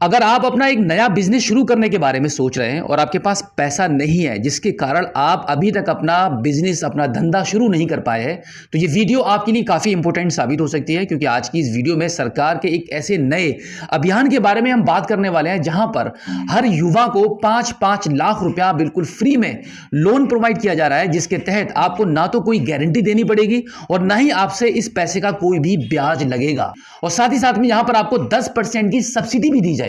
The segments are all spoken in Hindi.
अगर आप अपना एक नया बिजनेस शुरू करने के बारे में सोच रहे हैं और आपके पास पैसा नहीं है, जिसके कारण आप अभी तक अपना बिजनेस, अपना धंधा शुरू नहीं कर पाए हैं, तो ये वीडियो आपके लिए काफ़ी इंपॉर्टेंट साबित हो सकती है। क्योंकि आज की इस वीडियो में सरकार के एक ऐसे नए अभियान के बारे में हम बात करने वाले हैं, जहां पर हर युवा को 5-5 लाख रुपया बिल्कुल फ्री में लोन प्रोवाइड किया जा रहा है, जिसके तहत आपको ना तो कोई गारंटी देनी पड़ेगी और ना ही आपसे इस पैसे का कोई भी ब्याज लगेगा। और साथ ही साथ में यहां पर आपको 10% की सब्सिडी भी दी जाएगी।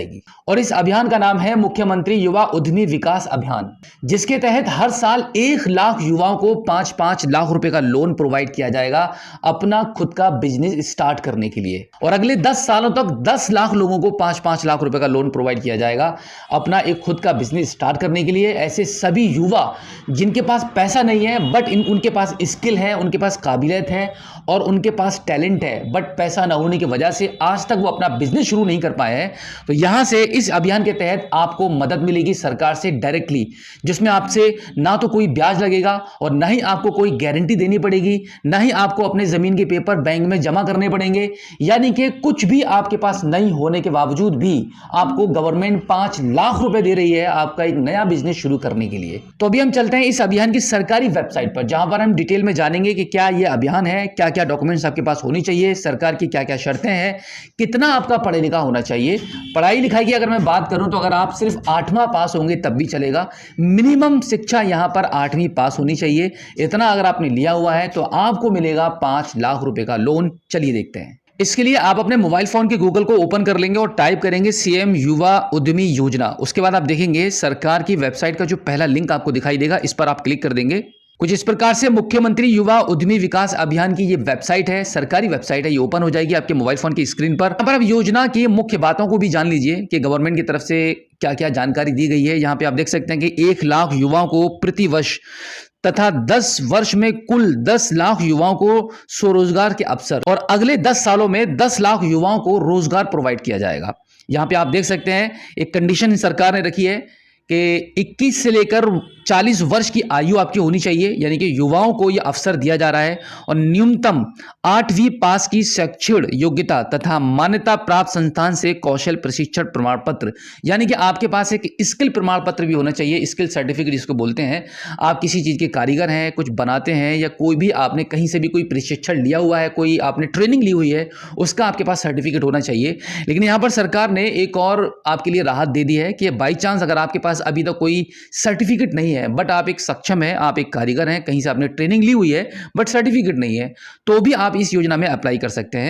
और इस अभियान का नाम है मुख्यमंत्री युवा उद्यमी विकास अभियान, जिसके तहत हर साल 1 लाख युवाओं को 5-5 लाख रुपए का लोन प्रोवाइड किया जाएगा अपना खुद का बिजनेस स्टार्ट करने के लिए। और अगले 10 सालों तक 10 लाख लोगों को 5-5 लाख रुपए का लोन प्रोवाइड किया जाएगा अपना एक खुद का बिजनेस स्टार्ट करने के लिए। ऐसे सभी युवा जिनके पास पैसा नहीं है बट उनके पास स्किल है, उनके पास काबिलियत है और उनके पास टैलेंट है, बट पैसा ना होने की वजह से आज तक वो अपना बिजनेस शुरू नहीं कर पाए हैं, तो यहां से इस अभियान के तहत आपको मदद मिलेगी सरकार से डायरेक्टली, जिसमें आपसे ना तो कोई ब्याज लगेगा और ना ही आपको कोई गारंटी देनी पड़ेगी, ना ही आपको अपने जमीन के पेपर बैंक में जमा करने पड़ेंगे। यानी कि कुछ भी आपके पास नहीं होने के बावजूद भी आपको गवर्नमेंट 5 लाख रुपए दे रही है आपका एक नया बिजनेस शुरू करने के लिए। तो अभी हम चलते हैं इस अभियान की सरकारी वेबसाइट पर, जहां पर हम डिटेल में जानेंगे कि क्या यह अभियान है, क्या क्या डॉक्यूमेंट्स आपके पास होनी चाहिए, सरकार की क्या क्या शर्तें हैं, कितना आपका पढ़ा लिखा होना चाहिए। पढ़ाई लिखाई की अगर मैं बात करूं तो अगर आप सिर्फ 8वां पास होंगे तब भी चलेगा। मिनिमम शिक्षा यहां पर 8वीं पास होनी चाहिए। इतना अगर आपने लिया हुआ है तो आपको मिलेगा 5 लाख रुपए का लोन। चलिए देखते हैं। इसके लिए आप अपने मोबाइल फोन के गूगल को ओपन कर लेंगे और टाइप करेंगे सीएम युवा उद्यमी योजना। उसके बाद आप देखेंगे सरकार की वेबसाइट का जो पहला लिंक आपको दिखाई देगा, इस पर आप क्लिक कर देंगे। कुछ इस प्रकार से मुख्यमंत्री युवा उद्यमी विकास अभियान की ये वेबसाइट है, सरकारी वेबसाइट है, ये ओपन हो जाएगी आपके मोबाइल फोन की स्क्रीन पर। यहाँ पर आप योजना की मुख्य बातों को भी जान लीजिए कि गवर्नमेंट की तरफ से क्या क्या जानकारी दी गई है। यहाँ पे आप देख सकते हैं कि 1 लाख युवाओं को प्रति वर्ष तथा 10 वर्ष में कुल 10 लाख युवाओं को स्वरोजगार के अवसर और अगले 10 सालों में 10 लाख युवाओं को रोजगार प्रोवाइड किया जाएगा। यहाँ पे आप देख सकते हैं एक कंडीशन सरकार ने रखी है कि 21 से लेकर 40 वर्ष की आयु आपकी होनी चाहिए, यानी कि युवाओं को यह अवसर दिया जा रहा है। और न्यूनतम 8वीं पास की शैक्षणिक योग्यता तथा मान्यता प्राप्त संस्थान से कौशल प्रशिक्षण प्रमाण पत्र, यानी कि आपके पास एक स्किल प्रमाण पत्र भी होना चाहिए, स्किल सर्टिफिकेट जिसको बोलते हैं। आप किसी चीज़ के कारीगर हैं, कुछ बनाते हैं, या कोई भी आपने कहीं से भी कोई प्रशिक्षण लिया हुआ है, कोई आपने ट्रेनिंग ली हुई है, उसका आपके पास सर्टिफिकेट होना चाहिए। लेकिन यहाँ पर सरकार ने एक और आपके लिए राहत दे दी है कि बाई चांस अगर आपके पास अभी तक कोई सर्टिफिकेट नहीं है बट आप एक सक्षम है, आप एक कारीगर हैं, कहीं से आपने ट्रेनिंग ली हुई है बट सर्टिफिकेट नहीं है, तो भी आप इस योजना में अप्लाई कर सकते हैं।